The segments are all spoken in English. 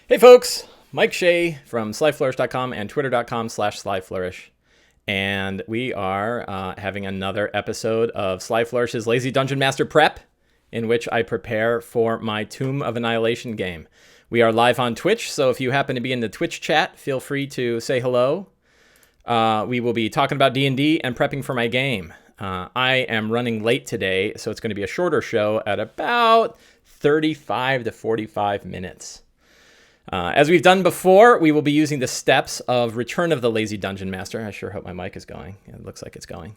Hey folks, Mike Shea from slyflourish.com and twitter.com/slyflourish. And we are having another episode of Sly Flourish's Lazy Dungeon Master Prep, in which I prepare for my Tomb of Annihilation game. We are live on Twitch, so if you happen to be in the Twitch chat, feel free to say hello. We will be talking about D&D and prepping for my game. I am running late today, so it's going to be a shorter show at about 35 to 45 minutes. As we've done before, we will be using the steps of Return of the Lazy Dungeon Master. I sure hope my mic is going. It looks like it's going.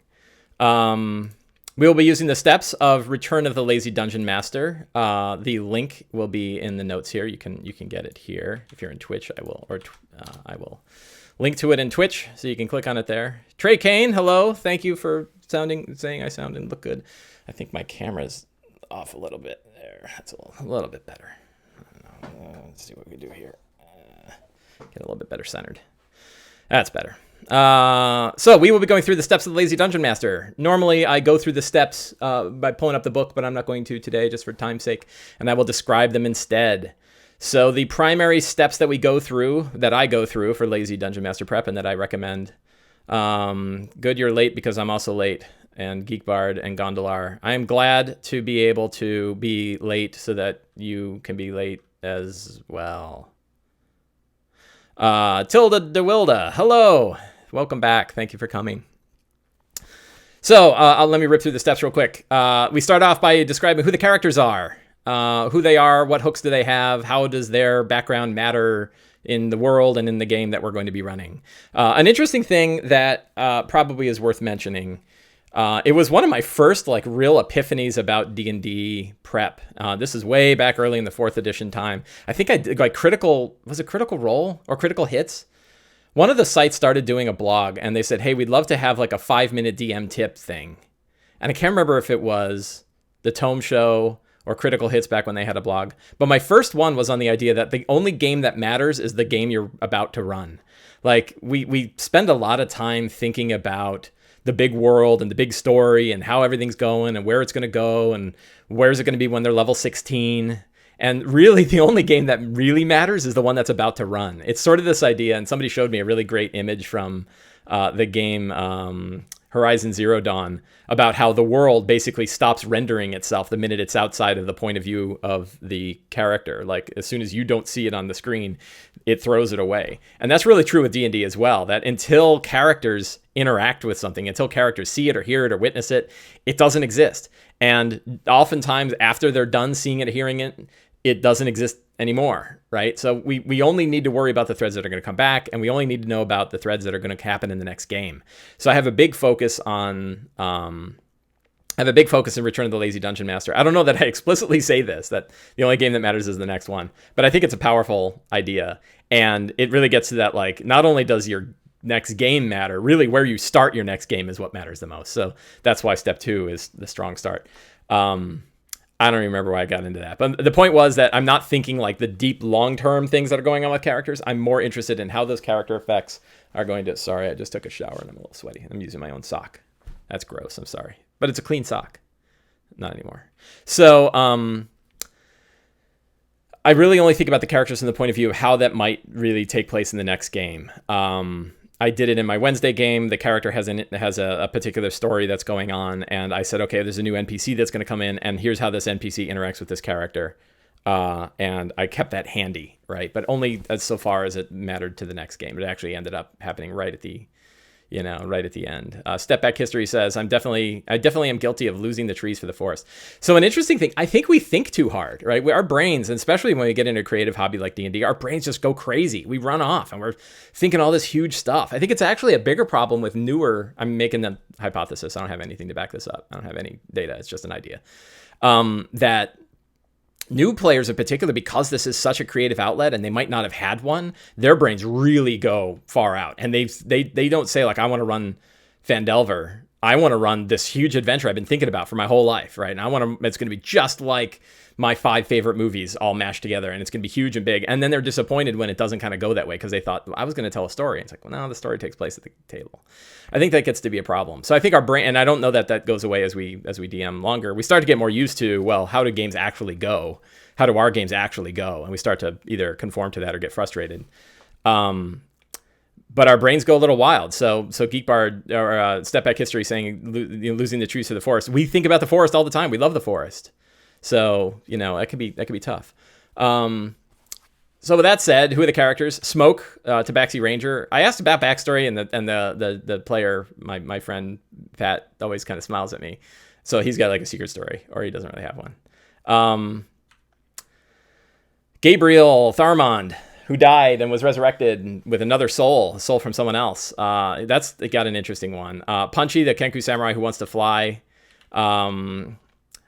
We will be using the steps of Return of the Lazy Dungeon Master. The link will be in the notes here. You can get it here. If you're in Twitch, I will link to it in Twitch, so you can click on it there. Trey Kane, hello. Thank you for saying I sound and look good. I think my camera's off a little bit there. That's a little bit better. Let's see what we do here. Get a little bit better centered. That's better. So we will be going through the steps of the Lazy Dungeon Master. Normally, I go through the steps by pulling up the book, but I'm not going to today just for time's sake, and I will describe them instead. So the primary steps that I go through for Lazy Dungeon Master Prep and that I recommend. Good, you're late because I'm also late. And Geekbard and Gondolar. I am glad to be able to be late so that you can be late as well. Tilda DeWilda, hello. Welcome back. Thank you for coming. So let me rip through the steps real quick. We start off by describing who the characters are, who they are, what hooks do they have, how does their background matter in the world and in the game that we're going to be running. An interesting thing that probably is worth mentioning. It was one of my first real epiphanies about D&D prep. This is way back early in the 4th edition time. I think I did Critical Role or Critical Hits? One of the sites started doing a blog and they said, hey, we'd love to have a 5-minute DM tip thing. And I can't remember if it was the Tome Show or Critical Hits back when they had a blog. But my first one was on the idea that the only game that matters is the game you're about to run. We spend a lot of time thinking about the big world and the big story and how everything's going and where it's going to go and where's it going to be when they're level 16. And really the only game that really matters is the one that's about to run. It's sort of this idea, and somebody showed me a really great image from the game Horizon Zero Dawn about how the world basically stops rendering itself the minute it's outside of the point of view of the character. As soon as you don't see it on the screen, it throws it away. And that's really true with D&D as well, that until characters interact with something, until characters see it or hear it or witness it, it doesn't exist. And oftentimes after they're done seeing it or hearing it, it doesn't exist anymore, right? So we only need to worry about the threads that are going to come back, and we only need to know about the threads that are going to happen in the next game. So I have a big focus on in Return of the Lazy Dungeon Master. I don't know that I explicitly say this, that the only game that matters is the next one, but I think it's a powerful idea, and it really gets to that, not only does your next game matter, really where you start your next game is what matters the most. So that's why step 2 is the strong start. I don't remember why I got into that. But the point was that I'm not thinking the deep long-term things that are going on with characters. I'm more interested in how those character effects are going to... Sorry, I just took a shower and I'm a little sweaty. I'm using my own sock. That's gross. I'm sorry. But it's a clean sock. Not anymore. So I really only think about the characters from the point of view of how that might really take place in the next game. I did it in my Wednesday game. The character has a particular story that's going on, and I said, okay, there's a new NPC that's going to come in, and here's how this NPC interacts with this character. And I kept that handy, right? But only as so far as it mattered to the next game. It actually ended up happening right at the end. Step Back History says, I definitely am guilty of losing the trees for the forest. So an interesting thing, I think we think too hard, right? Our brains, and especially when we get into a creative hobby like D&D, our brains just go crazy. We run off and we're thinking all this huge stuff. I think it's actually a bigger problem with newer, I'm making the hypothesis, I don't have anything to back this up. I don't have any data, it's just an idea. That new players in particular, because this is such a creative outlet and they might not have had one, their brains really go far out. And they don't say I want to run Phandelver I want to run this huge adventure I've been thinking about for my whole life, right? And it's going to be just like my 5 favorite movies all mashed together, and it's going to be huge and big. And then they're disappointed when it doesn't kind of go that way because they thought, well, I was going to tell a story. And it's like, well, no, the story takes place at the table. I think that gets to be a problem. So I think our brain, and I don't know that goes away as we DM longer. We start to get more used to, well, how do games actually go? How do our games actually go? And we start to either conform to that or get frustrated. But our brains go a little wild. So Geek Bard or Step Back History saying losing the trees to the forest. We think about the forest all the time. We love the forest. So that could be tough. So with that said, who are the characters? Smoke, Tabaxi Ranger. I asked about backstory, and the player, my friend Pat, always kind of smiles at me. So he's got like a secret story, or he doesn't really have one. Gabriel, Tharmond, who died and was resurrected with another soul, a soul from someone else. It got an interesting one. Punchy, the Kenku Samurai who wants to fly.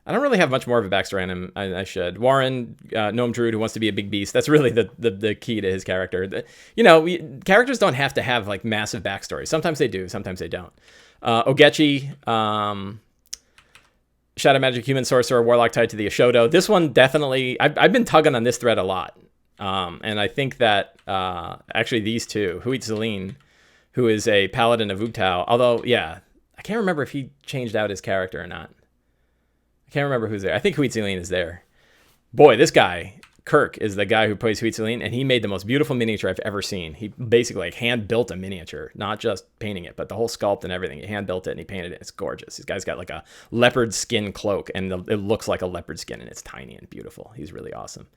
I don't really have much more of a backstory on him. I should. Warryn, Gnome druid who wants to be a big beast. That's really the key to his character. Characters don't have to have like massive backstories. Sometimes they do, sometimes they don't. Ogechi, Shadow Magic Human Sorcerer, Warlock tied to the Eshowdow. This one definitely, I've been tugging on this thread a lot. And I think that actually these two, Huitziline, who is a paladin of Ubtao, although, yeah, I can't remember if he changed out his character or not. I can't remember who's there. I think Huitziline is there. Boy, this guy, Kirk, is the guy who plays Huitziline, and he made the most beautiful miniature I've ever seen. He basically like hand-built a miniature, not just painting it, but the whole sculpt and everything. He hand-built it, and he painted it. It's gorgeous. This guy's got like a leopard skin cloak, and it looks like a leopard skin, and it's tiny and beautiful. He's really awesome.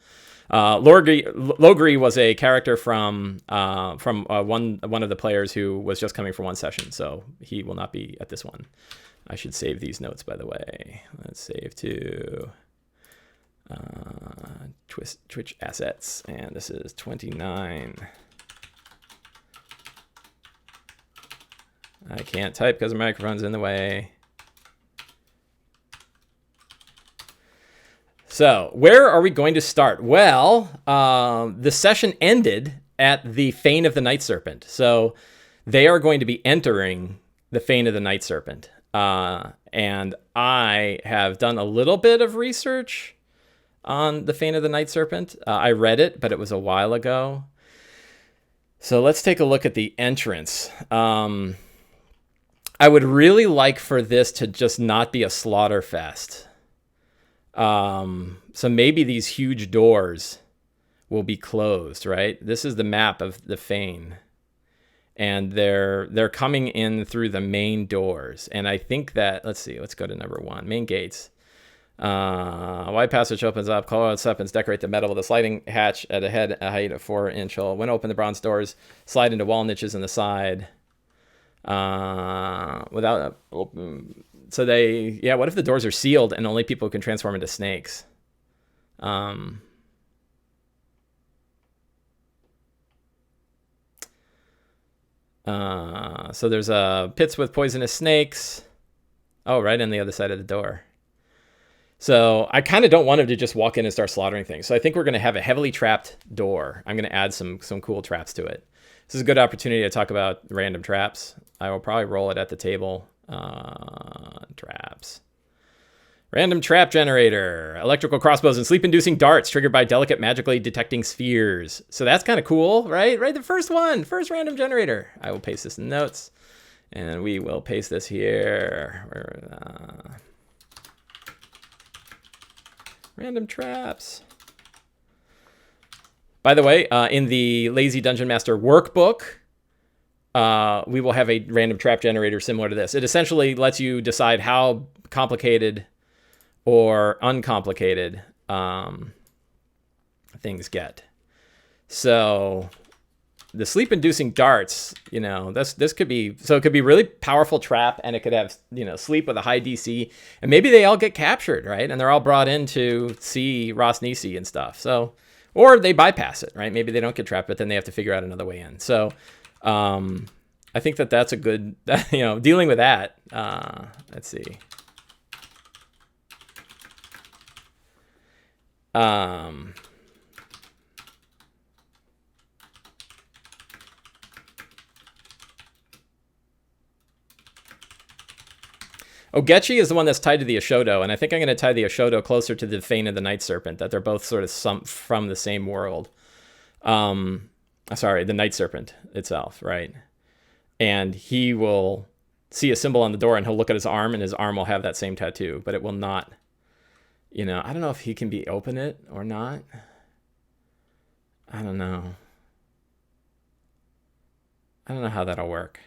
Logri was a character from one of the players who was just coming for one session, so he will not be at this one. I should save these notes, by the way. Let's save to Twitch assets, and this is 29. I can't type because the microphone's in the way. So where are we going to start? Well, the session ended at the Fane of the Night Serpent. So they are going to be entering the Fane of the Night Serpent. And I have done a little bit of research on the Fane of the Night Serpent. I read it, but it was a while ago. So let's take a look at the entrance. I would really like for this to just not be a slaughter fest. So maybe these huge doors will be closed, right? This is the map of the Fane. And they're coming in through the main doors. And I think that, let's go to number 1, main gates. Wide passage opens up, call out serpents, decorate the metal with a sliding hatch at a height of 4 inch. When open the bronze doors, slide into wall niches in the side. Without open. So what if the doors are sealed and only people can transform into snakes? So there's pits with poisonous snakes. Oh, right on the other side of the door. So I kind of don't want him to just walk in and start slaughtering things. So I think we're going to have a heavily trapped door. I'm going to add some cool traps to it. This is a good opportunity to talk about random traps. I will probably roll it at the table. Traps. Random trap generator. Electrical crossbows and sleep-inducing darts triggered by delicate magically detecting spheres. So that's kind of cool, right? Right, the first random generator. I will paste this in notes. And we will paste this here. Random traps. By the way, in the Lazy Dungeon Master workbook, we will have a random trap generator similar to this. It essentially lets you decide how complicated or uncomplicated things get. So the sleep-inducing darts, this could be, so it could be really powerful trap, and it could have, sleep with a high DC, and maybe they all get captured, right? And they're all brought in to see Ras Nisi and stuff. So, or they bypass it, right? Maybe they don't get trapped, but then they have to figure out another way in. So, I think that's a good, dealing with that. Let's see. Ogechi is the one that's tied to the Eshowdow, and I think I'm going to tie the Eshowdow closer to the Fane of the Night Serpent, that they're both sort of from the same world. Sorry, the Night Serpent itself, right? And he will see a symbol on the door, and he'll look at his arm, and his arm will have that same tattoo, but it will not, I don't know if he can open it or not. I don't know. I don't know how that'll work.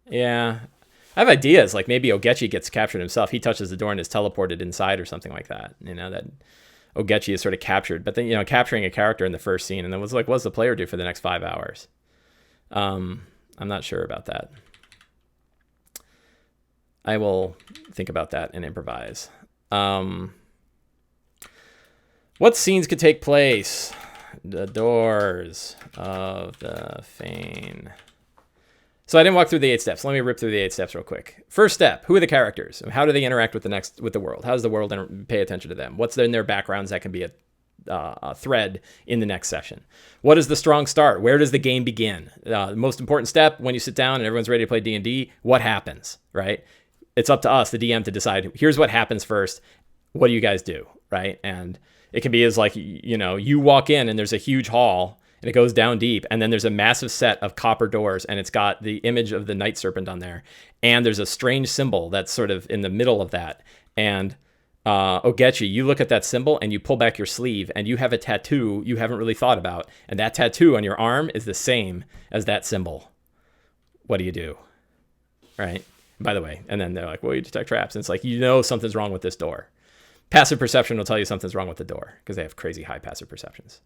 Yeah. I have ideas, like maybe Ogechi gets captured himself. He touches the door and is teleported inside or something like that. That Ogechi is sort of captured. But then, capturing a character in the first scene, and then was like, what does the player do for the next 5 hours? I'm not sure about that. I will think about that and improvise. What scenes could take place? The doors of the Fane. So I didn't walk through the 8 steps. Let me rip through the 8 steps real quick. First step, who are the characters? How do they interact with the world? How does the world pay attention to them? What's in their backgrounds that can be a thread in the next session? What is the strong start? Where does the game begin? The most important step, when you sit down and everyone's ready to play D&D, what happens, right? It's up to us, the DM, to decide, here's what happens first. What do you guys do, right? And it can be as like, you walk in and there's a huge hall and it goes down deep, and then there's a massive set of copper doors, and it's got the image of the Night Serpent on there, and there's a strange symbol that's sort of in the middle of that. And Ogechi, you look at that symbol and you pull back your sleeve and you have a tattoo you haven't really thought about, and that tattoo on your arm is the same as that symbol. What do you do? Right? By the way, and then they're like, well, you detect traps, and it's like, something's wrong with this door. Passive perception will tell you something's wrong with the door because they have crazy high passive perceptions.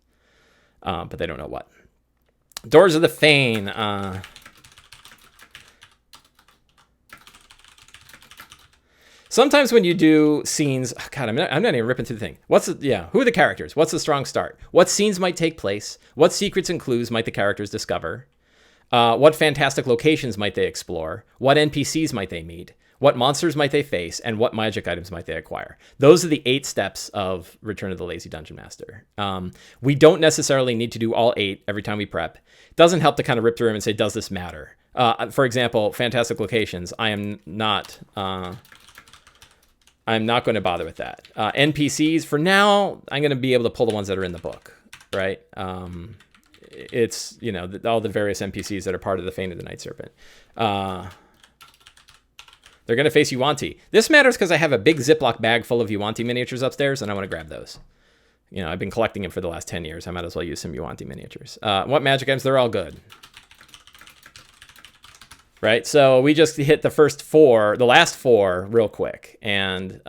But they don't know what. Doors of the Fane. Sometimes when you do scenes, God, I'm not even ripping through the thing. Who are the characters? What's the strong start? What scenes might take place? What secrets and clues might the characters discover? What fantastic locations might they explore? What NPCs might they meet? What monsters might they face, and what magic items might they acquire? Those are the 8 steps of Return of the Lazy Dungeon Master. We don't necessarily need to do all 8 every time we prep. It doesn't help to kind of rip through them and say, does this matter? For example, fantastic locations. I'm not going to bother with that. NPCs, for now, I'm going to be able to pull the ones that are in the book, right? It's, all the various NPCs that are part of the Fane of the Night Serpent. They're going to face Yuan-Ti. This matters because I have a big Ziploc bag full of Yuan-Ti miniatures upstairs, and I want to grab those. I've been collecting them for the last 10 years. I might as well use some Yuan-Ti miniatures. What magic items? They're all good. Right? So we just hit the last 4 real quick. And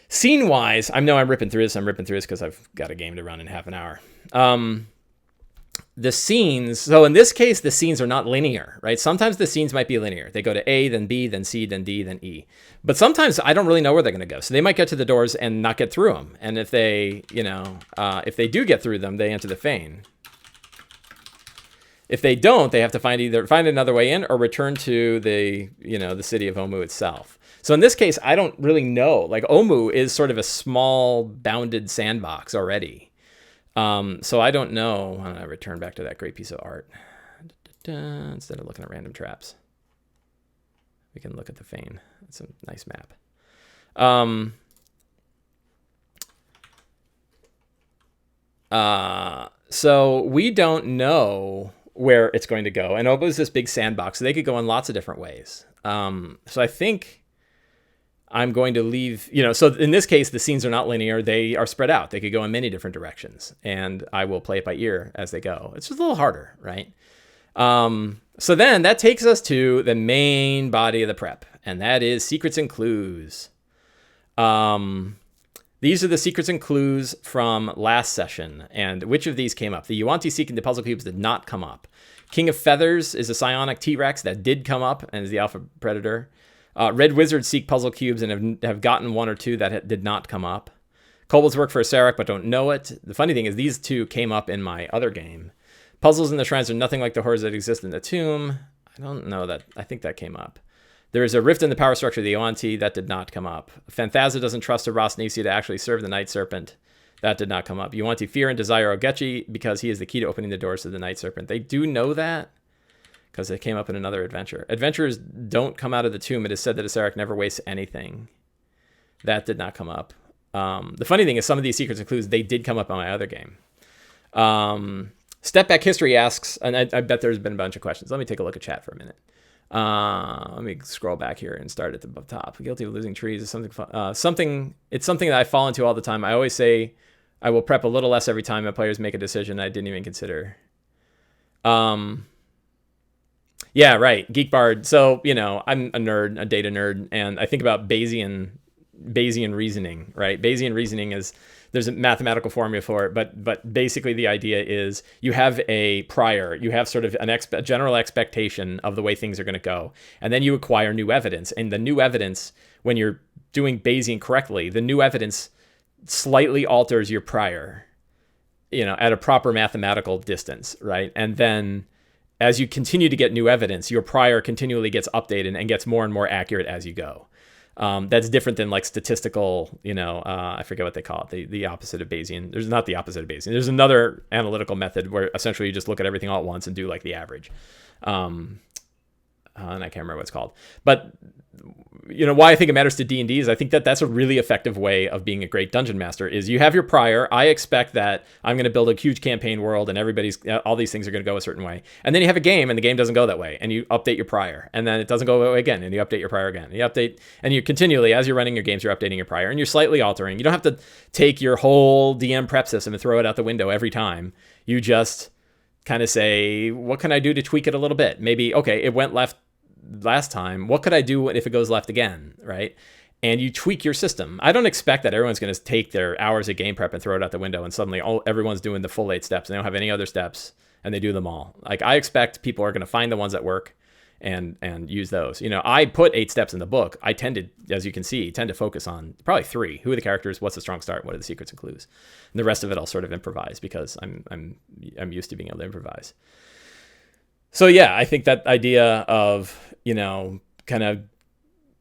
scene-wise, I know I'm ripping through this. I'm ripping through this because I've got a game to run in half an hour. The scenes, so in this case, the scenes are not linear, right? Sometimes the scenes might be linear. They go to A, then B, then C, then D, then E. But sometimes I don't really know where they're going to go. So they might get to the doors and not get through them. And if they, if they do get through them, they enter the Fane. If they don't, they have to find another way in or return to the city of Omu itself. So in this case, I don't really know. Like, Omu is sort of a small bounded sandbox already. So I don't know. I return back to that great piece of art. Instead of looking at random traps, we can look at the Fane. It's a nice map. So we don't know where it's going to go. And Omu is this big sandbox, so they could go in lots of different ways. So I think I'm going to leave, so in this case, the scenes are not linear. They are spread out. They could go in many different directions, and I will play it by ear as they go. It's just a little harder, right? So then that takes us to the main body of the prep, and that is secrets and clues. These are the secrets and clues from last session, and which of these came up? The Yuan-Ti seeking the puzzle cubes did not come up. King of Feathers is a psionic T-Rex that did come up and is the alpha predator. Red Wizards seek puzzle cubes and have gotten 1 or 2 that did not come up. Kobolds work for a Sarek but don't know it. The funny thing is these 2 came up in my other game. Puzzles in the shrines are nothing like the horrors that exist in the tomb. I don't know that. I think that came up. There is a rift in the power structure of the Yuan-Ti. That did not come up. Phantaza doesn't trust a Rosnisia to actually serve the Night Serpent. That did not come up. Yuan-Ti fear and desire Ogechi because he is the key to opening the doors to the Night Serpent. They do know that. because it came up in another adventure. Adventurers don't come out of the tomb. It is said that Acererak never wastes anything. That did not come up. The funny thing is some of these secrets and clues, they did come up on my other game. Step Back History asks, and I bet there's been a bunch of questions. Let me take a look at chat for a minute. Let me scroll back here and start at the top. Guilty of losing trees is something. It's something that I fall into all the time. I always say I will prep a little less every time my players make a decision I didn't even consider. Yeah, right. Geek Bard. So, I'm a nerd, a data nerd, and I think about Bayesian reasoning, right? Bayesian reasoning there's a mathematical formula for it, but basically the idea is you have a prior, you have sort of a general expectation of the way things are going to go, and then you acquire new evidence. And the new evidence, when you're doing Bayesian correctly, the new evidence slightly alters your prior, at a proper mathematical distance, right? And then as you continue to get new evidence, your prior continually gets updated and gets more and more accurate as you go. That's different than like statistical, I forget what they call it, the opposite of Bayesian. There's not the opposite of Bayesian. There's another analytical method where essentially you just look at everything all at once and do like the average. And I can't remember what it's called. But why I think it matters to D&D is I think that's a really effective way of being a great dungeon master is you have your prior. I expect that I'm going to build a huge campaign world and all these things are going to go a certain way. And then you have a game and the game doesn't go that way and you update your prior and then it doesn't go that way again and you update your prior again. And you update and you continually, as you're running your games, you're updating your prior and you're slightly altering. You don't have to take your whole DM prep system and throw it out the window every time. You just kind of say, what can I do to tweak it a little bit? Maybe, okay, it went left last time. What could I do if it goes left again, right? And you tweak your system. I don't expect that everyone's going to take their hours of game prep and throw it out the window and suddenly everyone's doing the full 8 steps and they don't have any other steps and they do them all. Like I expect people are going to find the ones that work and use those. I put 8 steps in the book. I tend to, as you can see, focus on probably 3. Who are the characters? What's the strong start? What are the secrets and clues? And the rest of it I'll sort of improvise because I'm used to being able to improvise. So yeah, I think that idea of, kind of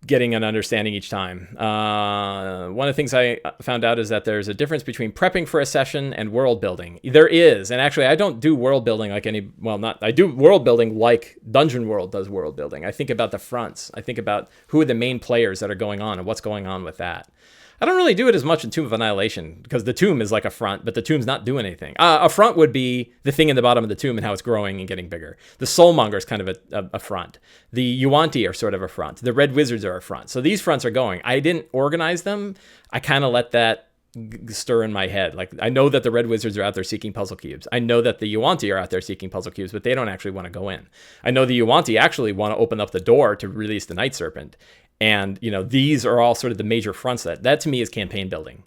getting an understanding each time. One of the things I found out is that there's a difference between prepping for a session and world building. There is, and actually I don't do world building I do world building like Dungeon World does world building. I think about the fronts. I think about who are the main players that are going on and what's going on with that. I don't really do it as much in Tomb of Annihilation because the tomb is like a front, but the tomb's not doing anything. A front would be the thing in the bottom of the tomb and how it's growing and getting bigger. The Soulmonger is kind of a front. The Yuan-Ti are sort of a front. The Red Wizards are a front. So these fronts are going. I didn't organize them. I kind of let that stir in my head. Like I know that the Red Wizards are out there seeking puzzle cubes. I know that the Yuan-Ti are out there seeking puzzle cubes, but they don't actually want to go in. I know the Yuan-Ti actually want to open up the door to release the Night Serpent. And, these are all sort of the major fronts that to me is campaign building.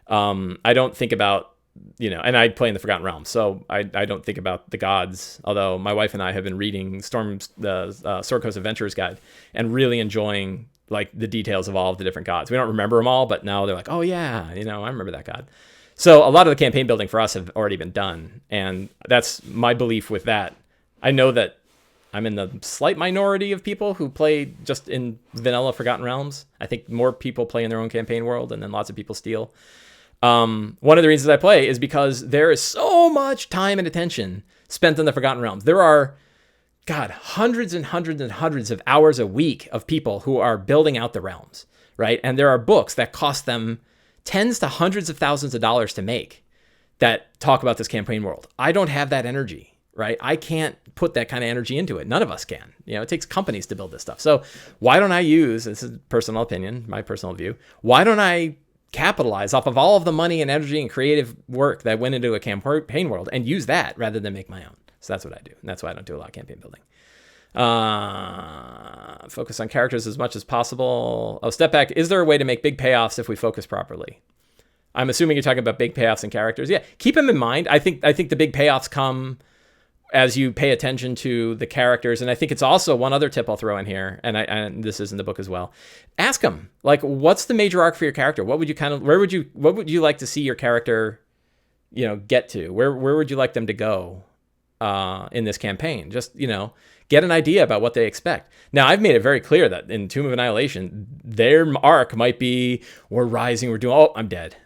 I don't think about, and I play in the Forgotten Realms, so I don't think about the gods, although my wife and I have been reading the Sword Coast Adventurer's Guide and really enjoying like the details of all of the different gods. We don't remember them all, but now they're like, oh yeah, I remember that god. So a lot of the campaign building for us have already been done. And that's my belief with that. I know that I'm in the slight minority of people who play just in vanilla Forgotten Realms. I think more people play in their own campaign world and then lots of people steal. One of the reasons I play is because there is so much time and attention spent in the Forgotten Realms. There are, hundreds and hundreds and hundreds of hours a week of people who are building out the realms, right? And there are books that cost them tens to hundreds of thousands of dollars to make that talk about this campaign world. I don't have that energy. Right? I can't put that kind of energy into it. None of us can. It takes companies to build this stuff. So why don't I use, this is personal opinion, my personal view, why don't I capitalize off of all of the money and energy and creative work that went into a campaign world and use that rather than make my own? So that's what I do. And that's why I don't do a lot of campaign building. Focus on characters as much as possible. Oh, step back. Is there a way to make big payoffs if we focus properly? I'm assuming you're talking about big payoffs in characters. Yeah, keep them in mind. I think the big payoffs come as you pay attention to the characters. And I think it's also one other tip I'll throw in here, and this is in the book as well. Ask them, like, what's the major arc for your character? What would you like to see your character, get to? Where would you like them to go in this campaign? Just, get an idea about what they expect. Now, I've made it very clear that in Tomb of Annihilation, their arc might be, we're rising, I'm dead,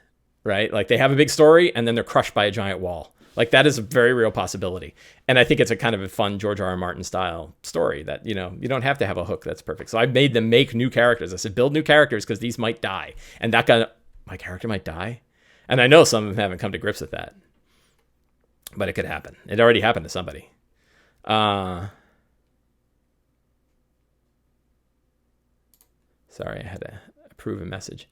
right? Like they have a big story and then they're crushed by a giant wall. Like, that is a very real possibility. And I think it's a kind of a fun George R.R. Martin style story that, you don't have to have a hook that's perfect. So I made them make new characters. I said, build new characters because these might die. And that guy, my character might die. And I know some of them haven't come to grips with that. But it could happen. It already happened to somebody. Sorry, I had to approve a message.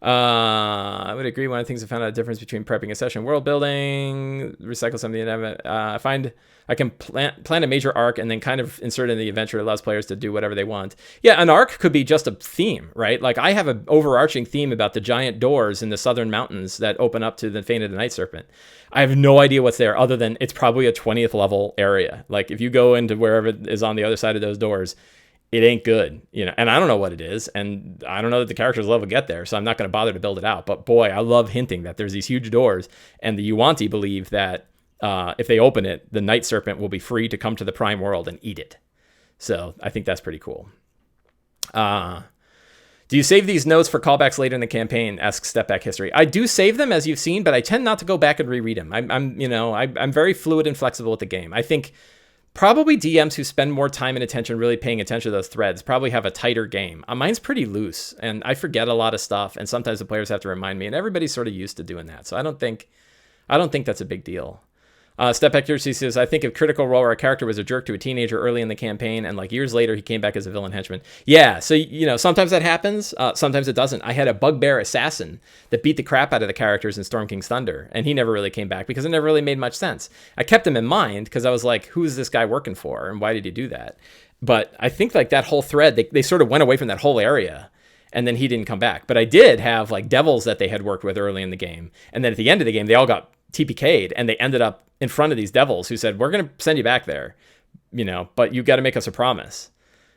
I would agree. One of the things I found out the difference between prepping a session, world building, recycle something. I find I can plan a major arc and then kind of insert in the adventure. It allows players to do whatever they want. Yeah, an arc could be just a theme, right? Like, I have an overarching theme about the giant doors in the southern mountains that open up to the Fane of the Night Serpent. I have no idea what's there other than it's probably a 20th level area. Like, if you go into wherever is on the other side of those doors, it ain't good, and I don't know what it is, and I don't know that the character's level get there, so I'm not going to bother to build it out. But boy, I love hinting that there's these huge doors, and the Yuan-Ti believe that if they open it, the Night Serpent will be free to come to the Prime World and eat it. So I think that's pretty cool. Do you save these notes for callbacks later in the campaign? Asks Step Back History. I do save them, as you've seen, but I tend not to go back and reread them. I'm very fluid and flexible with the game. I think probably DMs who spend more time and attention really paying attention to those threads probably have a tighter game. Mine's pretty loose, and I forget a lot of stuff, and sometimes the players have to remind me, and everybody's sort of used to doing that. So I don't think that's a big deal. Step Back History says, I think if Critical Role where a character was a jerk to a teenager early in the campaign, and like years later he came back as a villain henchman. Yeah, so sometimes that happens, sometimes it doesn't. I had a bugbear assassin that beat the crap out of the characters in Storm King's Thunder, and he never really came back because it never really made much sense. I kept him in mind because I was like, who is this guy working for, and why did he do that? But I think like that whole thread, they sort of went away from that whole area, and then he didn't come back. But I did have like devils that they had worked with early in the game, and then at the end of the game they all got TPK'd, and they ended up in front of these devils who said, we're going to send you back there, but you got to make us a promise,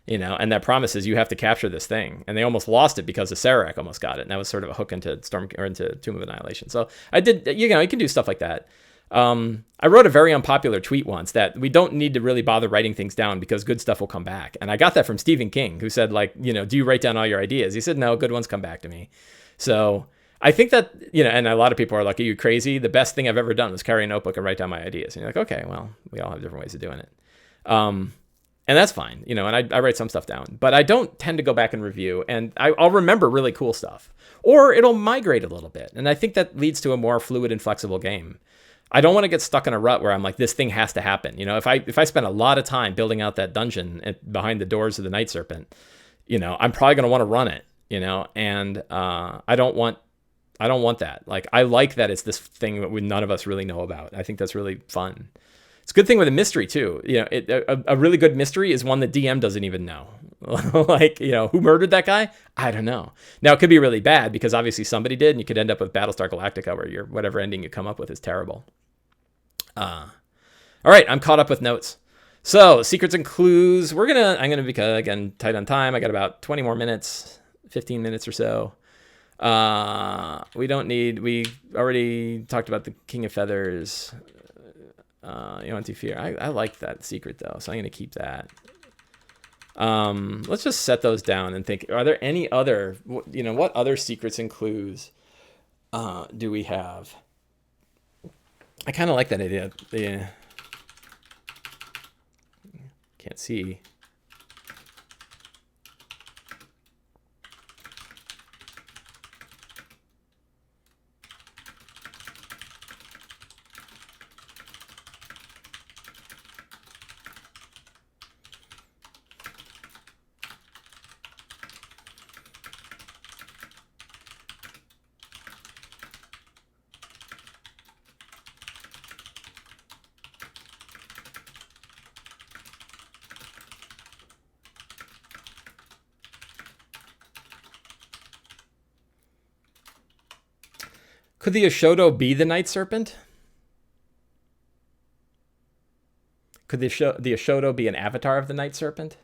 and that promise is you have to capture this thing. And they almost lost it because the Serac almost got it. And that was sort of a hook into into Tomb of Annihilation. So I did, you can do stuff like that. I wrote a very unpopular tweet once that we don't need to really bother writing things down because good stuff will come back. And I got that from Stephen King, who said do you write down all your ideas? He said, no, good ones come back to me. So I think that, and a lot of people are like, are you crazy? The best thing I've ever done was carry a notebook and write down my ideas. And you're like, okay, well, we all have different ways of doing it. And that's fine, and I write some stuff down, but I don't tend to go back and review, and I'll remember really cool stuff, or it'll migrate a little bit. And I think that leads to a more fluid and flexible game. I don't want to get stuck in a rut where I'm like, this thing has to happen. If I spend a lot of time building out that dungeon behind the doors of the Night Serpent, I'm probably going to want to run it, and I don't want that. Like, I like that it's this thing that none of us really know about. I think that's really fun. It's a good thing with a mystery too. A really good mystery is one that DM doesn't even know. Like, who murdered that guy? I don't know. Now, it could be really bad because obviously somebody did, and you could end up with Battlestar Galactica where whatever ending you come up with is terrible. All right, I'm caught up with notes. So, secrets and clues. I'm gonna be again tight on time. I got about 20 more minutes, 15 minutes or so. We already talked about the King of Feathers. Fear. I like that secret though, so I'm going to keep that. Let's just set those down and think, are there any other, what other secrets and clues do we have? I kind of like that idea. Can't see. Could the Eshowdow be the Night Serpent? Could the Eshowdow be an avatar of the Night Serpent?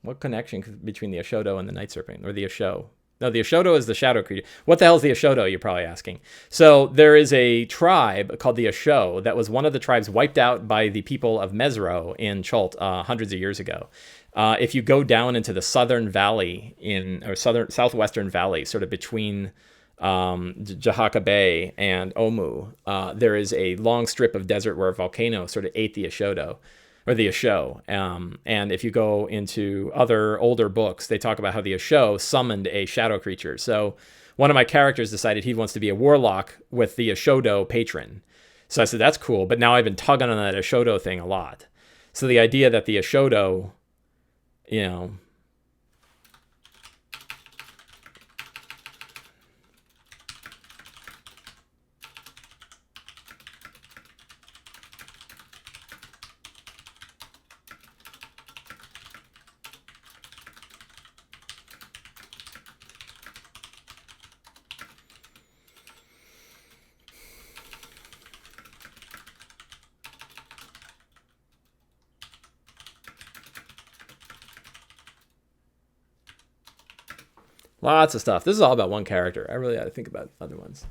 What connection between the Eshowdow and the Night Serpent? Or the Eshow? No, the Eshowdow is the shadow creature. What the hell is the Eshowdow, you're probably asking. So there is a tribe called the Eshow that was one of the tribes wiped out by the people of Mesro in Chult hundreds of years ago. If you go down into the southern valley southwestern valley, sort of between Jahaka Bay and Omu, there is a long strip of desert where a volcano sort of ate the Eshowdow, or the Eshow. And if you go into other older books, they talk about how the Eshow summoned a shadow creature. So one of my characters decided he wants to be a warlock with the Eshowdow patron. So I said, that's cool. But now I've been tugging on that Eshowdow thing a lot. So the idea that the Eshowdow, you know, lots of stuff. This is all about one character. I really got to think about other ones.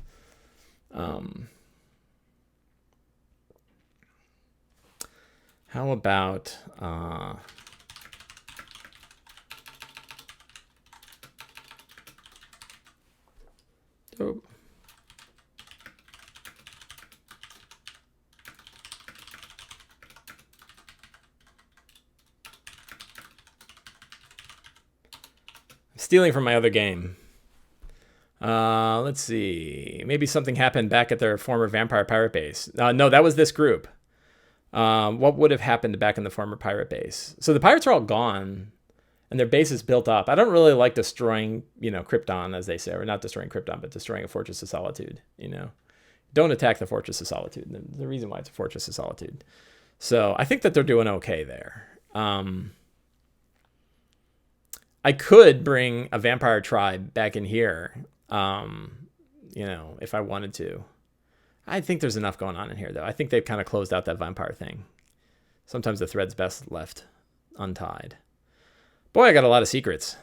How about... oh. Stealing from my other game. Let's see. Maybe something happened back at their former vampire pirate base. No, that was this group. What would have happened back in the former pirate base? So the pirates are all gone, and their base is built up. I don't really like destroying, Krypton, as they say, or not destroying Krypton, but destroying a Fortress of Solitude. Don't attack the Fortress of Solitude. The reason why it's a Fortress of Solitude. So I think that they're doing okay there. I could bring a vampire tribe back in here, if I wanted to. I think there's enough going on in here, though. I think they've kind of closed out that vampire thing. Sometimes the thread's best left untied. Boy, I got a lot of secrets.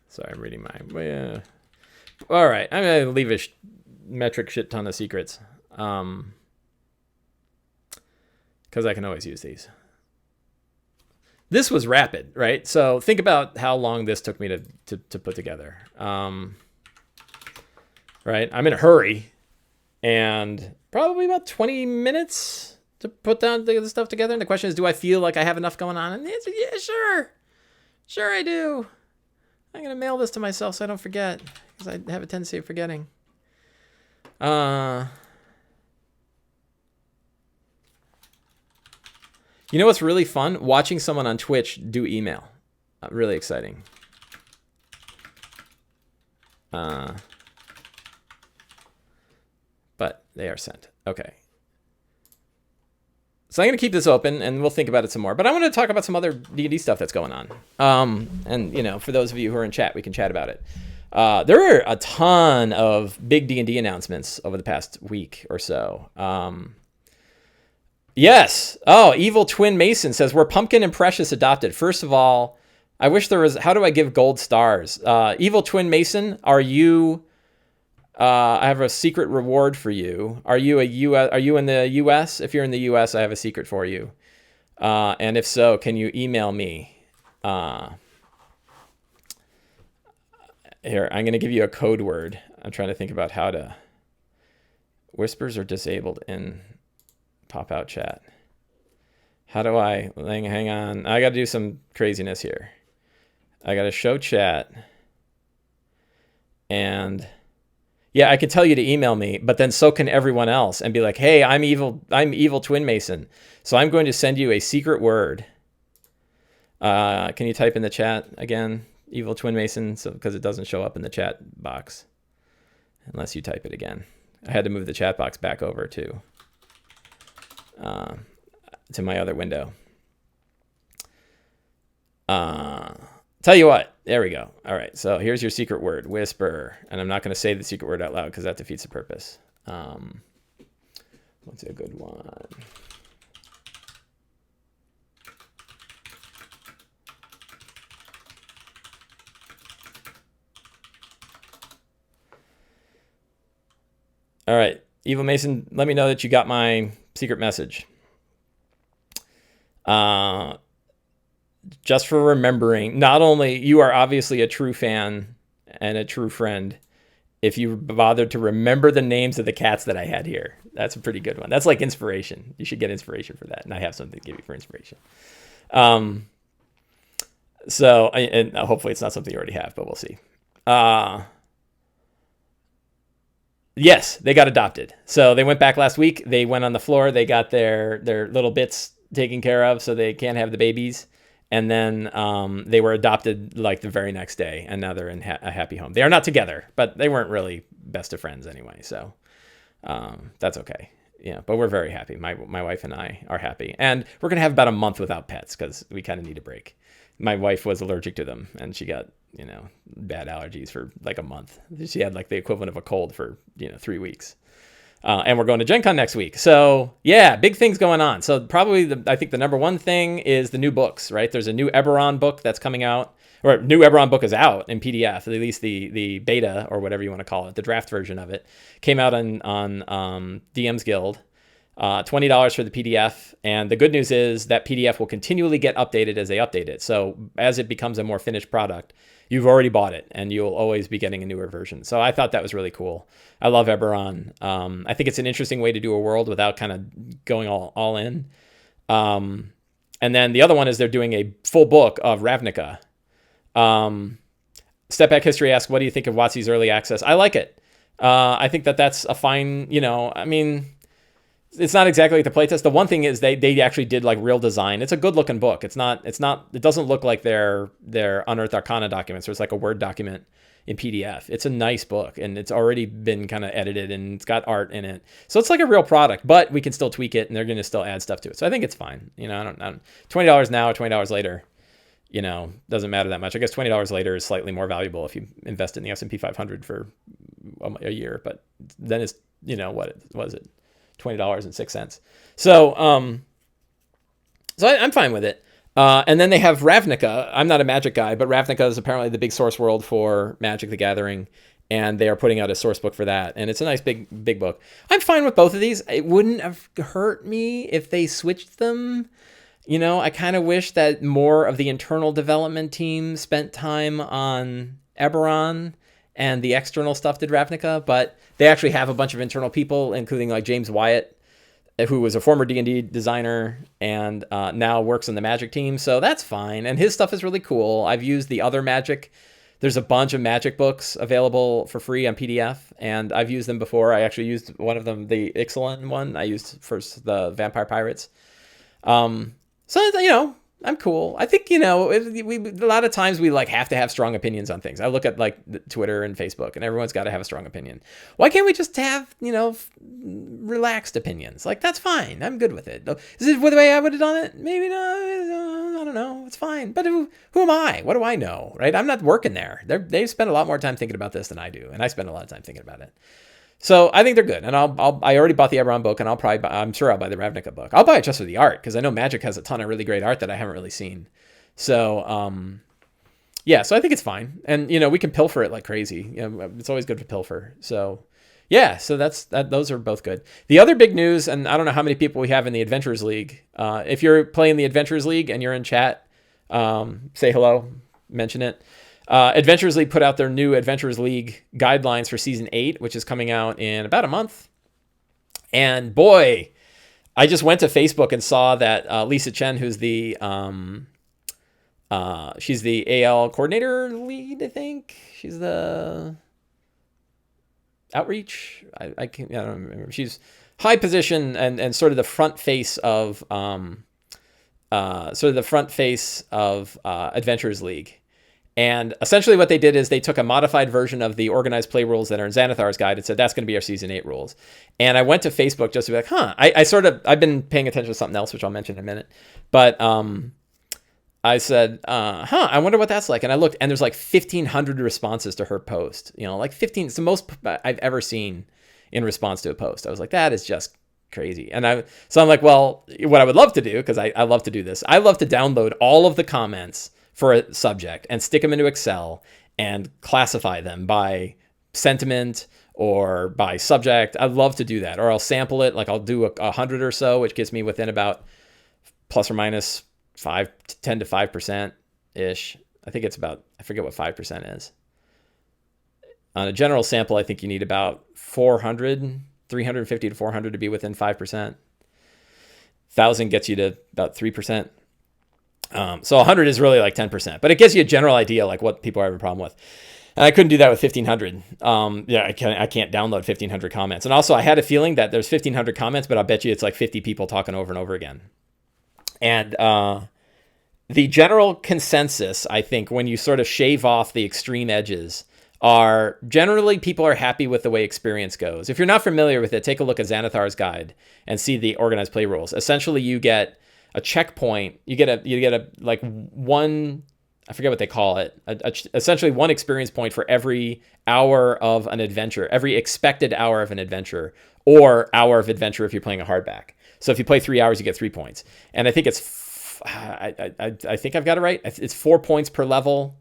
Sorry, I'm reading my... all right, I'm going to leave a metric shit ton of secrets. Because I can always use these. This was rapid, right? So think about how long this took me to put together. Right? I'm in a hurry. And probably about 20 minutes to put down the stuff together. And the question is, do I feel like I have enough going on? And the answer, yeah, sure. Sure I do. I'm going to mail this to myself so I don't forget, because I have a tendency of forgetting. You know what's really fun? Watching someone on Twitch do email. Really exciting. But they are sent. Okay. So I'm going to keep this open, and we'll think about it some more. But I want to talk about some other D&D stuff that's going on. And, for those of you who are in chat, we can chat about it. There are a ton of big D&D announcements over the past week or so. Yes. Oh, Evil Twin Mason says, we're Pumpkin and Precious adopted. First of all, I wish there was... How do I give gold stars? Evil Twin Mason, are you... I have a secret reward for you. Are you in the US? If you're in the US, I have a secret for you. And if so, can you email me? Here, I'm going to give you a code word. I'm trying to think about how to... Whispers are disabled in pop-out chat. How do I... Hang on. I got to do some craziness here. I got to show chat. And... yeah, I could tell you to email me, but then so can everyone else and be like, hey, I'm Evil Twin Mason. So I'm going to send you a secret word. Can you type in the chat again, Evil Twin Mason? So because it doesn't show up in the chat box unless you type it again. I had to move the chat box back over to my other window. Tell you what, there we go. All right, so here's your secret word, whisper. And I'm not going to say the secret word out loud because that defeats the purpose. What's a good one? All right, Evil Mason, let me know that you got my secret message. Just for remembering, not only you are obviously a true fan and a true friend, if you bothered to remember the names of the cats that I had here. That's a pretty good one. That's like inspiration. You should get inspiration for that. And I have something to give you for inspiration. So, and hopefully it's not something you already have, but we'll see. Yes, they got adopted. So they went back last week. They went on the floor. They got their little bits taken care of so they can't have the babies. And then they were adopted like the very next day. And now they're in a happy home. They are not together, but they weren't really best of friends anyway. So that's okay. Yeah, but we're very happy. My wife and I are happy. And we're going to have about a month without pets because we kind of need a break. My wife was allergic to them and she got, bad allergies for like a month. She had like the equivalent of a cold for, 3 weeks. And we're going to Gen Con next week. So yeah, big things going on. So probably I think the number one thing is the new books, right? There's a new Eberron book that's coming out, or new Eberron book is out in PDF, at least the beta or whatever you want to call it. The draft version of it came out on DM's Guild. $20 for the PDF. And the good news is that PDF will continually get updated as they update it. So as it becomes a more finished product, you've already bought it and you'll always be getting a newer version. So I thought that was really cool. I love Eberron. I think it's an interesting way to do a world without kind of going all in. And then the other one is they're doing a full book of Ravnica. Step Back History asks, what do you think of WotC's early access? I like it. I think that's a fine, it's not exactly like the playtest. The one thing is they actually did like real design. It's a good looking book. It doesn't look like their Unearthed Arcana documents. There's like a Word document in PDF. It's a nice book and it's already been kind of edited and it's got art in it. So it's like a real product, but we can still tweak it and they're going to still add stuff to it. So I think it's fine. I don't $20 now or $20 later, doesn't matter that much. I guess $20 later is slightly more valuable if you invest in the S&P 500 for a year, but then it's, what was it? $20.06. So I'm fine with it. And then they have Ravnica. I'm not a Magic guy, but Ravnica is apparently the big source world for Magic the Gathering, and they are putting out a source book for that. And it's a nice big book. I'm fine with both of these. It wouldn't have hurt me if they switched them. I kind of wish that more of the internal development team spent time on Eberron and the external stuff did Ravnica, but they actually have a bunch of internal people, including like James Wyatt, who was a former D&D designer and now works on the Magic team. So that's fine. And his stuff is really cool. I've used the other Magic. There's a bunch of Magic books available for free on PDF, and I've used them before. I actually used one of them, the Ixalan one. I used first the Vampire Pirates. So, I'm cool. I think, we a lot of times we like have to have strong opinions on things. I look at like Twitter and Facebook and everyone's got to have a strong opinion. Why can't we just have, relaxed opinions? Like, that's fine. I'm good with it. Is it the way I would have done it? Maybe not. I don't know. It's fine. But who am I? What do I know? Right? I'm not working there. They spend a lot more time thinking about this than I do. And I spend a lot of time thinking about it. So I think they're good, and I already bought the Eberron book, and I'm sure I'll buy the Ravnica book. I'll buy it just for the art because I know Magic has a ton of really great art that I haven't really seen. So so I think it's fine, and we can pilfer it like crazy. It's always good to pilfer. So yeah, so those are both good. The other big news, and I don't know how many people we have in the Adventurers League. If you're playing the Adventurers League and you're in chat, say hello, mention it. Adventurers League put out their new Adventurers League guidelines for season 8, which is coming out in about a month. And boy, I just went to Facebook and saw that Lisa Chen, who's the she's the AL coordinator lead, I think. She's the outreach. I don't remember. She's high position and sort of the front face of Adventurers League. And essentially what they did is they took a modified version of the organized play rules that are in Xanathar's guide and said, that's going to be our season 8 rules. And I went to Facebook just to be like, I've been paying attention to something else, which I'll mention in a minute. But I said, I wonder what that's like. And I looked, and there's like 1,500 responses to her post. You know, like 15, it's the most I've ever seen in response to a post. I was like, that is just crazy. And so I'm like, well, what I would love to do, because I love to do this, I love to download all of the comments for a subject and stick them into Excel and classify them by sentiment or by subject. I love to do that. Or I'll sample it, like I'll do 100 or so, which gets me within about plus or minus 10 to 5% ish. I think it's about, I forget what 5% is. On a general sample, I think you need about 350 to 400 to be within 5%. 1,000 gets you to about 3%. So 100 is really like 10%, but it gives you a general idea like what people are having a problem with. And I couldn't do that with 1,500. I can't download 1,500 comments. And also I had a feeling that there's 1,500 comments, but I'll bet you it's like 50 people talking over and over again. And the general consensus, I think, when you sort of shave off the extreme edges, are generally people are happy with the way experience goes. If you're not familiar with it, take a look at Xanathar's guide and see the organized play rules. Essentially, you get a checkpoint. You get a like one, I forget what they call it. Essentially, one experience point for every hour of an adventure, every expected hour of an adventure, or hour of adventure if you're playing a hardback. So if you play 3 hours, you get 3 points. And I think it's, I think I've got it right. It's 4 points per level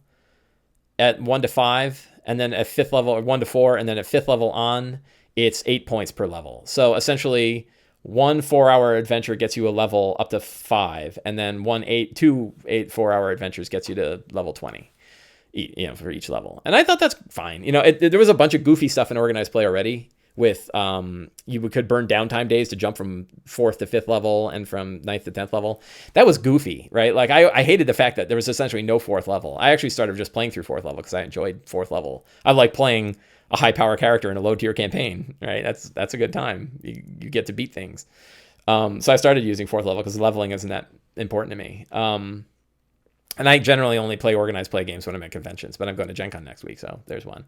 at 1 to 5, and then at 5th level, or 1 to 4, and then at 5th level on, it's 8 points per level. So essentially, 1 4-hour adventure gets you a level up to 5, and then 2 4-hour adventures gets you to level 20. You know, for each level. And I thought that's fine. You know, there was a bunch of goofy stuff in organized play already. With you could burn downtime days to jump from 4th to 5th level and from 9th to 10th level. That was goofy, right? Like I hated the fact that there was essentially no 4th level. I actually started just playing through 4th level because I enjoyed 4th level. I like playing a high power character in a low tier campaign, right? That's a good time. You get to beat things. So I started using 4th level because leveling isn't that important to me. And I generally only play organized play games when I'm at conventions, but I'm going to Gen Con next week, so there's one.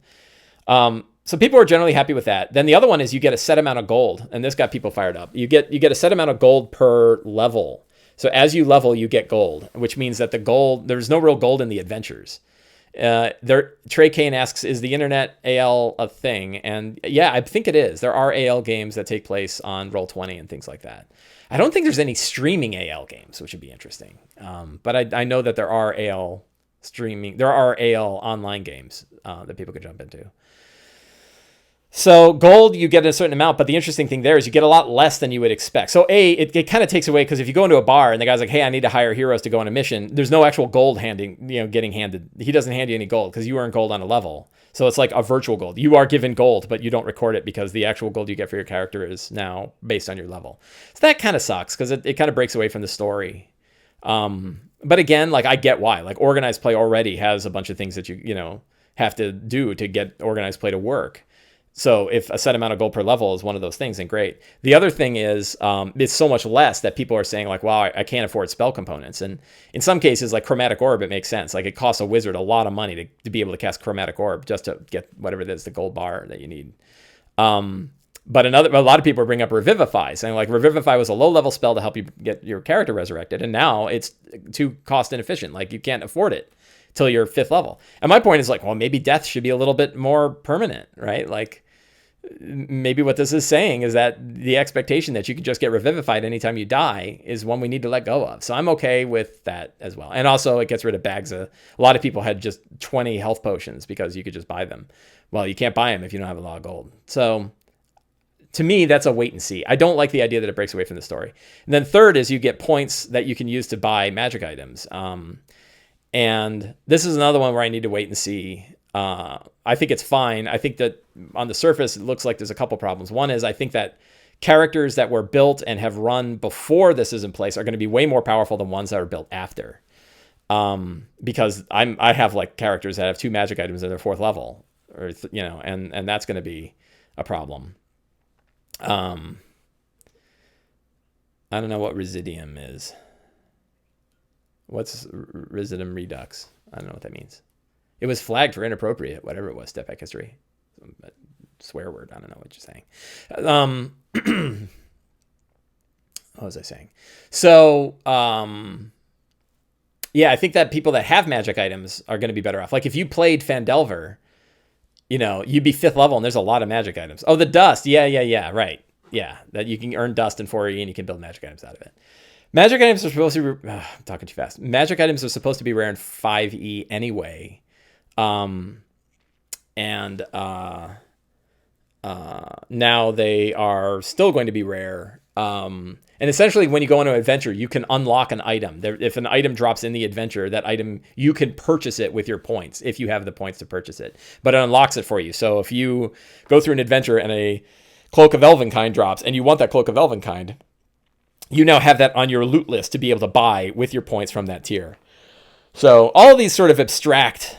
So people are generally happy with that. Then the other one is you get a set amount of gold, and this got people fired up. You get a set amount of gold per level. So as you level, you get gold, which means that there's no real gold in the adventures. Trey Kane asks, is the internet AL a thing? And yeah, I think it is. There are AL games that take place on Roll20 and things like that. I don't think there's any streaming AL games, which would be interesting. But I know that there are AL online games that people could jump into. So gold, you get a certain amount, but the interesting thing there is you get a lot less than you would expect. So it kind of takes away, because if you go into a bar and the guy's like, hey, I need to hire heroes to go on a mission, there's no actual gold getting handed. He doesn't hand you any gold because you earn gold on a level. So it's like a virtual gold. You are given gold, but you don't record it because the actual gold you get for your character is now based on your level. So that kind of sucks because it kind of breaks away from the story. But again, like I get why. Like organized play already has a bunch of things that you have to do to get organized play to work. So if a set amount of gold per level is one of those things, then great. The other thing is it's so much less that people are saying like, wow, I can't afford spell components. And in some cases, like Chromatic Orb, it makes sense. Like it costs a wizard a lot of money to be able to cast Chromatic Orb just to get whatever it is, the gold bar that you need. But a lot of people bring up Revivify, saying like Revivify was a low-level spell to help you get your character resurrected, and now it's too cost inefficient. Like you can't afford it till you're 5th level. And my point is like, well, maybe death should be a little bit more permanent, right? Like maybe what this is saying is that the expectation that you can just get revivified anytime you die is one we need to let go of. So I'm okay with that as well. And also it gets rid of bags of, a lot of people had just 20 health potions because you could just buy them. Well, you can't buy them if you don't have a lot of gold. So to me, that's a wait and see. I don't like the idea that it breaks away from the story. And then third is you get points that you can use to buy magic items. And this is another one where I need to wait and see. I think it's fine. I think that on the surface, it looks like there's a couple problems. One is I think that characters that were built and have run before this is in place are going to be way more powerful than ones that are built after. Because I have like characters that have 2 magic items at their 4th level, or and that's going to be a problem. I don't know what Residium is. What's Residium Redux? I don't know what that means. It was flagged for inappropriate, whatever it was, step back history. Swear word, I don't know what you're saying. What was I saying? So, Yeah, I think that people that have magic items are going to be better off. Like if you played Phandelver, you'd be 5th level and there's a lot of magic items. Oh, the dust. Yeah, right. Yeah, that you can earn dust in 4E and you can build magic items out of it. Magic items are supposed to be... I'm talking too fast. Magic items are supposed to be rare in 5E anyway. Now they are still going to be rare. And essentially, when you go on an adventure, you can unlock an item. If an item drops in the adventure, that item, you can purchase it with your points, if you have the points to purchase it. But it unlocks it for you. So if you go through an adventure and a Cloak of Elvenkind drops, and you want that Cloak of Elvenkind, you now have that on your loot list to be able to buy with your points from that tier. So all these sort of abstract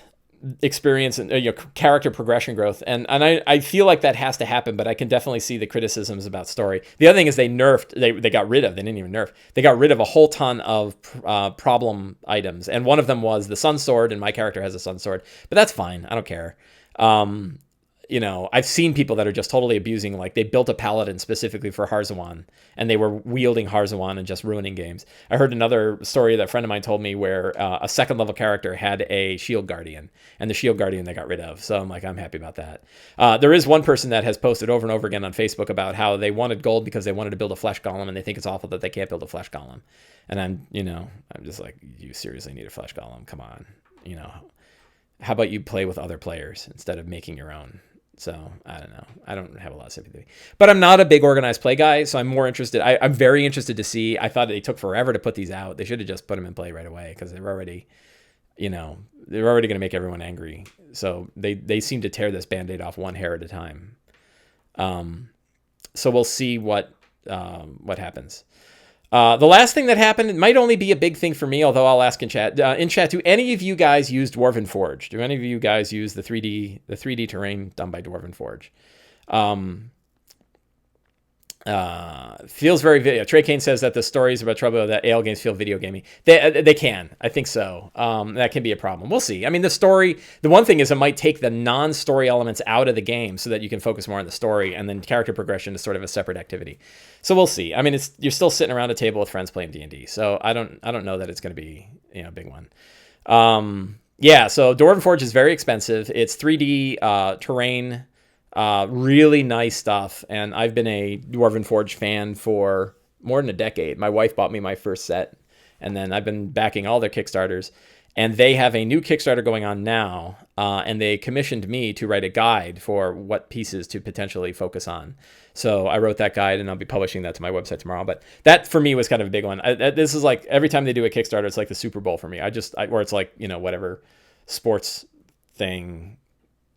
experience and character progression growth, and I feel like that has to happen, but I can definitely see the criticisms about story. The other thing is they got rid of, they didn't even nerf, they got rid of a whole ton of problem items, and one of them was the Sun Sword, and my character has a Sun Sword, but that's fine, I don't care. I've seen people that are just totally abusing, like they built a paladin specifically for Harzawan, and they were wielding Harzawan and just ruining games. I heard another story that a friend of mine told me where a 2nd level character had a shield guardian, and the shield guardian they got rid of. So I'm like, I'm happy about that. There is one person that has posted over and over again on Facebook about how they wanted gold because they wanted to build a flesh golem, and they think it's awful that they can't build a flesh golem. And I'm just like, you seriously need a flesh golem? Come on. How about you play with other players instead of making your own? So I don't know. I don't have a lot of sympathy, but I'm not a big organized play guy. So I'm more interested. I'm very interested to see. I thought they took forever to put these out. They should have just put them in play right away, because they're already going to make everyone angry. So they seem to tear this Band-Aid off one hair at a time. So we'll see what happens. The last thing that happened, it might only be a big thing for me, although I'll ask in chat. Do any of you guys use Dwarven Forge? Do any of you guys use the 3D terrain done by Dwarven Forge? Feels very video. Trey Kane says that the stories about trouble that AL games feel video gamey. They can. I think so. That can be a problem. We'll see. I mean, the one thing is it might take the non-story elements out of the game so that you can focus more on the story, and then character progression is sort of a separate activity. So we'll see. I mean, you're still sitting around a table with friends playing D&D. So I don't know that it's going to be a big one. So Dwarven Forge is very expensive. It's 3D terrain. Really nice stuff, and I've been a Dwarven Forge fan for more than a decade. My wife bought me my first set, and then I've been backing all their Kickstarters, and they have a new Kickstarter going on now, and they commissioned me to write a guide for what pieces to potentially focus on. So I wrote that guide, and I'll be publishing that to my website tomorrow. But that for me was kind of a big one. This is like every time they do a Kickstarter, it's like the Super Bowl for me. Or it's like whatever sports thing.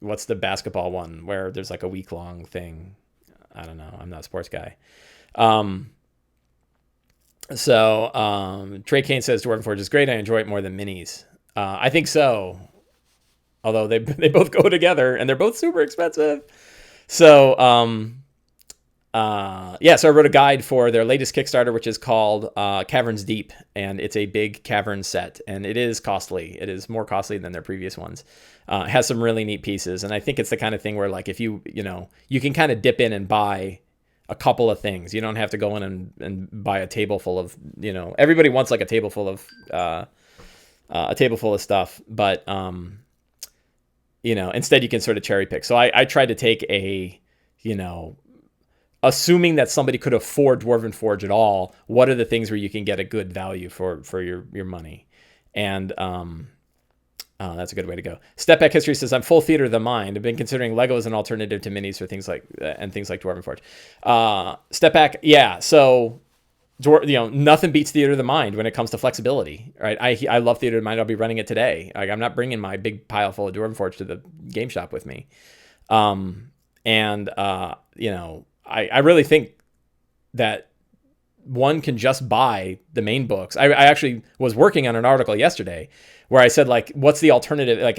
What's the basketball one where there's like a week-long thing? I don't know. I'm not a sports guy. Trey Kane says Dwarven Forge is great. I enjoy it more than minis. I think so. Although they both go together, and they're both super expensive. So, so I wrote a guide for their latest Kickstarter, which is called Caverns Deep, and it's a big cavern set, and it is costly. It is more costly than their previous ones. It has some really neat pieces, and I think it's the kind of thing where, like, if you can kind of dip in and buy a couple of things. You don't have to go in and buy a table full of, everybody wants like a table full of stuff, but instead you can sort of cherry pick. So I tried to take assuming that somebody could afford Dwarven Forge at all, what are the things where you can get a good value for your money? And that's a good way to go. Step Back History says, I'm full theater of the mind. I've been considering Lego as an alternative to minis for things like Dwarven Forge. Step Back, yeah. So, nothing beats theater of the mind when it comes to flexibility, right? I love theater of the mind. I'll be running it today. Like, I'm not bringing my big pile full of Dwarven Forge to the game shop with me. I really think that one can just buy the main books. I actually was working on an article yesterday where I said, like, what's the alternative? Like,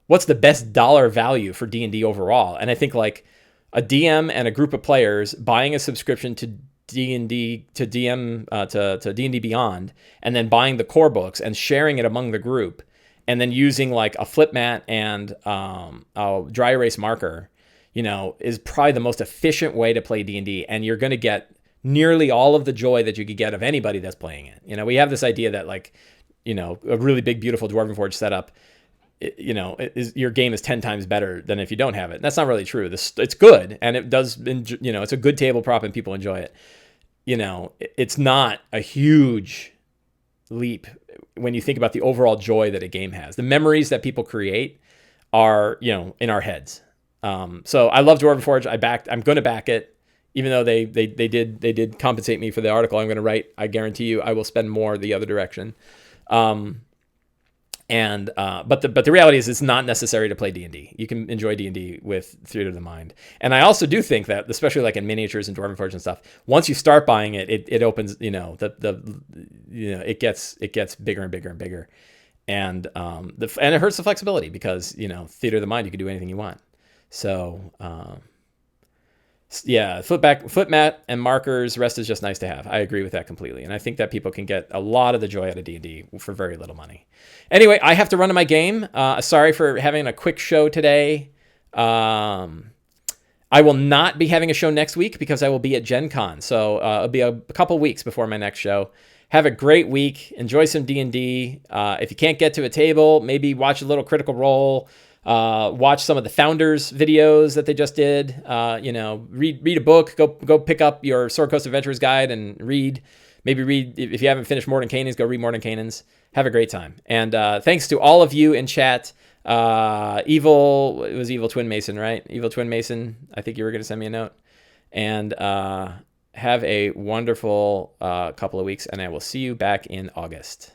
what's the best dollar value for D&D overall? And I think, like, a DM and a group of players buying a subscription to D&D, to D&D Beyond, and then buying the core books and sharing it among the group, and then using, like, a flip mat and a dry erase marker, is probably the most efficient way to play D&D. And you're going to get nearly all of the joy that you could get of anybody that's playing it. You know, we have this idea that like, you know, a really big, beautiful Dwarven Forge setup, your game is 10 times better than if you don't have it. And that's not really true. It's good, and it does, you know, it's a good tabletop and people enjoy it. You know, it's not a huge leap when you think about the overall joy that a game has. The memories that people create are, you know, in our heads. So I love Dwarven Forge. I'm going to back it, even though they did compensate me for the article I'm going to write. I guarantee you, I will spend more the other direction. But the reality is, it's not necessary to play D&D. You can enjoy D&D with Theater of the Mind. And I also do think that, especially like in miniatures and Dwarven Forge and stuff, once you start buying it, it opens, you know, it gets bigger and bigger and bigger. And it hurts the flexibility because, you know, Theater of the Mind, you can do anything you want. So, yeah, foot mat and markers, rest is just nice to have. I agree with that completely. And I think that people can get a lot of the joy out of D&D for very little money. Anyway, I have to run to my game. Sorry for having a quick show today. I will not be having a show next week because I will be at Gen Con. So it'll be a couple weeks before my next show. Have a great week. Enjoy some D&D. If you can't get to a table, maybe watch a little Critical Role. Watch some of the founders videos that they just did. You know, read a book. Go pick up your Sword Coast Adventurers guide and read. Maybe read, if you haven't finished Mordenkainen's, go read Mordenkainen's. Have a great time. And thanks to all of you in chat. Evil Twin Mason, right? Evil Twin Mason. I think you were going to send me a note. And have a wonderful couple of weeks, and I will see you back in August.